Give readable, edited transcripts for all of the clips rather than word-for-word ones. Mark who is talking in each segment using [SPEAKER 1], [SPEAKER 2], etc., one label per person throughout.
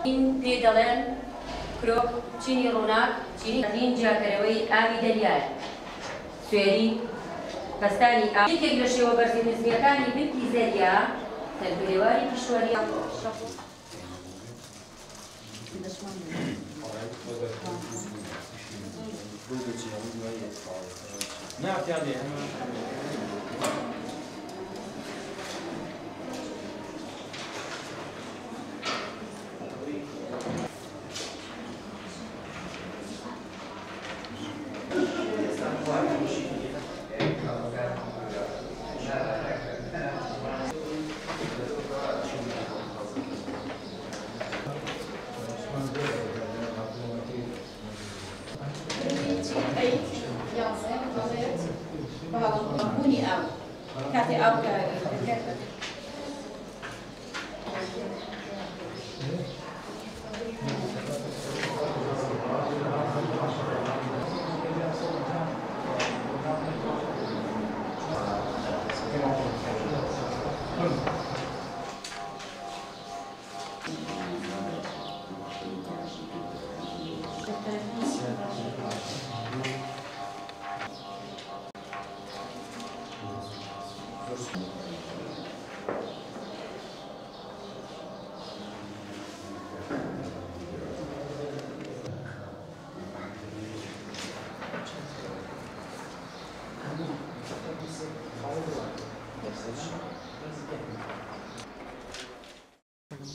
[SPEAKER 1] این پێ دەڵێن کرۆک چینی ڕووناک چینی جیاکەرەوەی ئاوی دەریایە سوێری بەستانی یەکێک لە شێوە بەرزی نزمیەکانی بنکی زەریا تەربێواری پیشوەری کاتی ئاو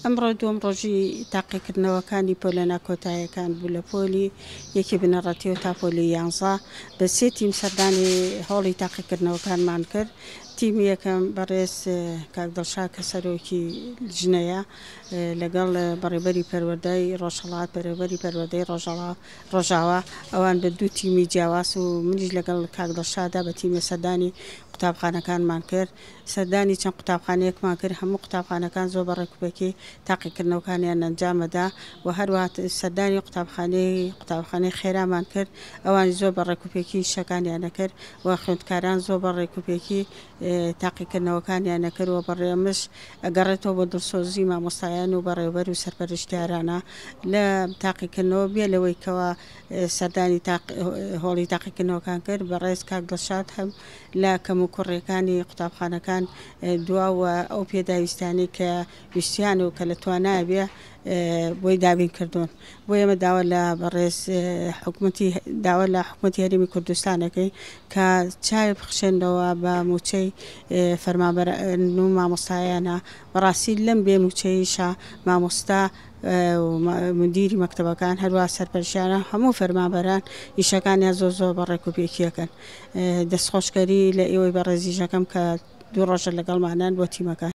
[SPEAKER 1] ئەمڕۆ دووەم ڕۆژی تاقیکردنەوەکانی پۆلە کۆتاییەکان بوو لە پۆلی یەکی بنەڕەتی و تا پۆلی 11 بە 3 تیم سەردانی هەوڵی تاقیکردنەوەکانمان کرد. تیمی یەکەم بەڕێز کاک دڵشاد کە سەرۆکی ژنەیە لەگەڵ بەڕێبەری پەروەردەی ڕۆژهەڵات بەڕێبەری پەروەردەی ڕۆژاوا ئەوان بە 2 تیمی جیاواز و منیش لەگەڵ کاک دڵشادا بە تیمی سەردانی قوتابخانەکانمان کرد. سەردانی چەند قوتابخانەیەکمان کرد. هەموو قوتابخانەکان زۆر بە ڕێکوپێکی تاقیکردنەوەکانیان ئەنجامەدا و هەروەها سەردانی قوتابخانەی خێرامان کرد. ئەوان زۆر بە ڕێکوپێکی شەکانیانە کرد و خوێندکاران زۆر بە ڕێکوپێکی تاقیکردنەوەکانیانە کرد و بەڕێمش ئەگەڕێتەوە بە دڵسۆزی مامۆستایان و بەڕێوەبەر و سەرپەرشتیارانە لە تاقیکردنەوە بێ لەوەی کەوە سەردانی هۆڵی تاقیکردنەوەکان کرد بەڕێز کاک دڵشاد هەم لە کەم و کوڕیەکانی قوتابخانەکان دواوە ئەو پێداویستانی کە ویستیان و کە لە توانایە بێ بۆی دابین کردوون. بۆ ئێمە داوا لە بەڕێز داوا لە حکوومەتی هەرێمی کوردستانەکەی کە چاوی بخشێنەوە بە موچەی فەرمانبەر و مامۆستایانە بەڕاستی لەم بێ موچەیشە مامۆستا مدیری مەکتەبەکان هەروە سەرپەرشتیانە هەموو فەرمانبەران ئیشەکانیان زۆر بە ڕێکوپێکیەکەن. دەستخۆشکەری لە ئێوەی بەڕێزیژەکەم کە 2 ڕۆژە لەگەڵمانان بۆ تیمەکان.